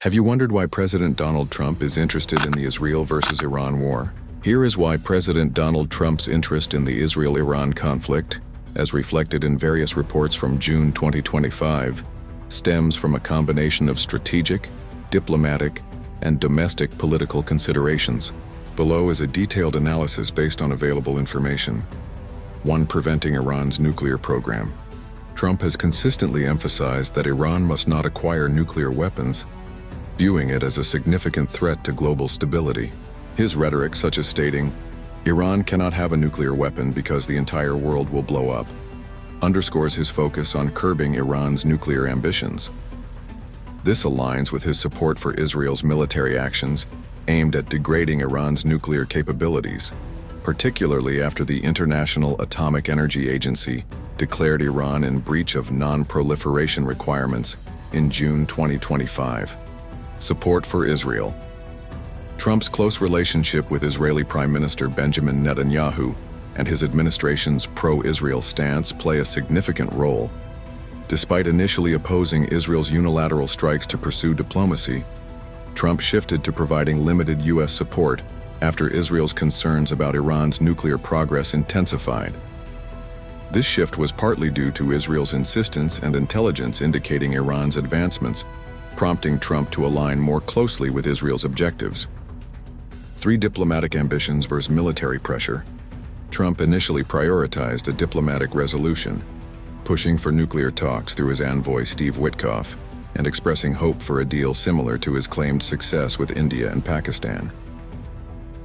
Have you wondered why President Donald Trump is interested in the Israel versus Iran war? Here is why President Donald Trump's interest in the Israel-Iran conflict, as reflected in various reports from June 2025, stems from a combination of strategic, diplomatic, and domestic political considerations. Below is a detailed analysis based on available information. 1. Preventing Iran's nuclear program. Trump has consistently emphasized that Iran must not acquire nuclear weapons, viewing it as a significant threat to global stability. His rhetoric, such as stating, "Iran cannot have a nuclear weapon because the entire world will blow up," underscores his focus on curbing Iran's nuclear ambitions. This aligns with his support for Israel's military actions aimed at degrading Iran's nuclear capabilities, particularly after the International Atomic Energy Agency declared Iran in breach of non-proliferation requirements in June 2025. Support for Israel. Trump's close relationship with Israeli Prime Minister Benjamin Netanyahu and his administration's pro-Israel stance play a significant role. Despite initially opposing Israel's unilateral strikes to pursue diplomacy, Trump shifted to providing limited U.S. support after Israel's concerns about Iran's nuclear progress intensified. This shift was partly due to Israel's insistence and intelligence indicating Iran's advancements, prompting Trump to align more closely with Israel's objectives. 3. Diplomatic ambitions versus military pressure. Trump initially prioritized a diplomatic resolution, pushing for nuclear talks through his envoy Steve Witkoff and expressing hope for a deal similar to his claimed success with India and Pakistan.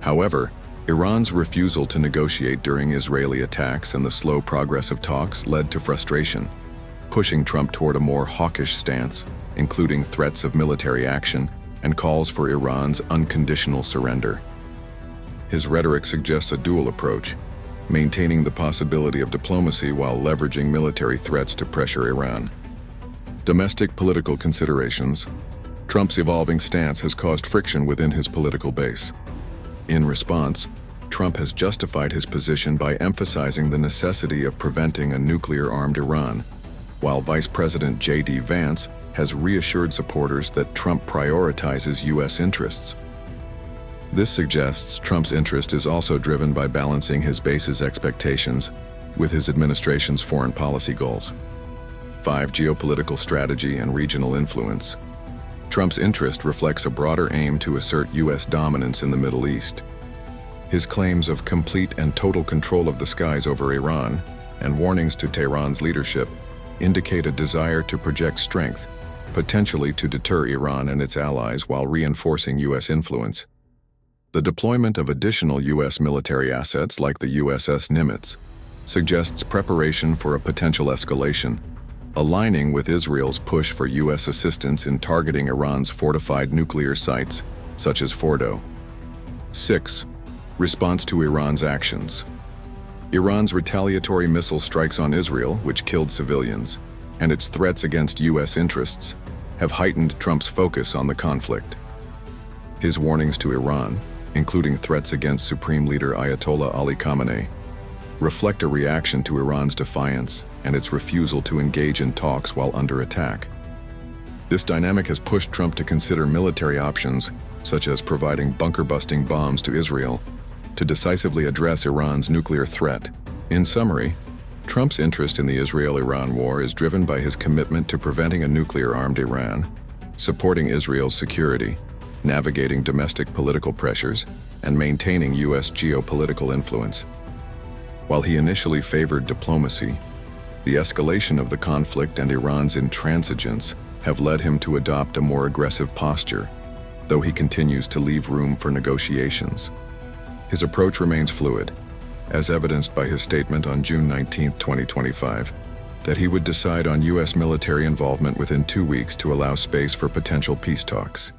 However, Iran's refusal to negotiate during Israeli attacks and the slow progress of talks led to frustration, pushing Trump toward a more hawkish stance, including threats of military action and calls for Iran's unconditional surrender. His rhetoric suggests a dual approach, maintaining the possibility of diplomacy while leveraging military threats to pressure Iran. Domestic political considerations. Trump's evolving stance has caused friction within his political base. In response, Trump has justified his position by emphasizing the necessity of preventing a nuclear-armed Iran, while Vice President J.D. Vance has reassured supporters that Trump prioritizes U.S. interests. This suggests Trump's interest is also driven by balancing his base's expectations with his administration's foreign policy goals. 5. Geopolitical strategy and regional influence. Trump's interest reflects a broader aim to assert U.S. dominance in the Middle East. His claims of complete and total control of the skies over Iran and warnings to Tehran's leadership indicate a desire to project strength, potentially to deter Iran and its allies while reinforcing U.S. influence. The deployment of additional U.S. military assets like the USS Nimitz suggests preparation for a potential escalation, aligning with Israel's push for U.S. assistance in targeting Iran's fortified nuclear sites, such as Fordo. 6. Response to Iran's actions. Iran's retaliatory missile strikes on Israel, which killed civilians, and its threats against U.S. interests have heightened Trump's focus on the conflict. His warnings to Iran, including threats against Supreme Leader Ayatollah Ali Khamenei, reflect a reaction to Iran's defiance and its refusal to engage in talks while under attack. This dynamic has pushed Trump to consider military options, such as providing bunker-busting bombs to Israel, to decisively address Iran's nuclear threat. In summary, Trump's interest in the Israel-Iran war is driven by his commitment to preventing a nuclear-armed Iran, supporting Israel's security, navigating domestic political pressures, and maintaining U.S. geopolitical influence. While he initially favored diplomacy, the escalation of the conflict and Iran's intransigence have led him to adopt a more aggressive posture, though he continues to leave room for negotiations. His approach remains fluid, as evidenced by his statement on June 19, 2025, that he would decide on U.S. military involvement within 2 weeks to allow space for potential peace talks.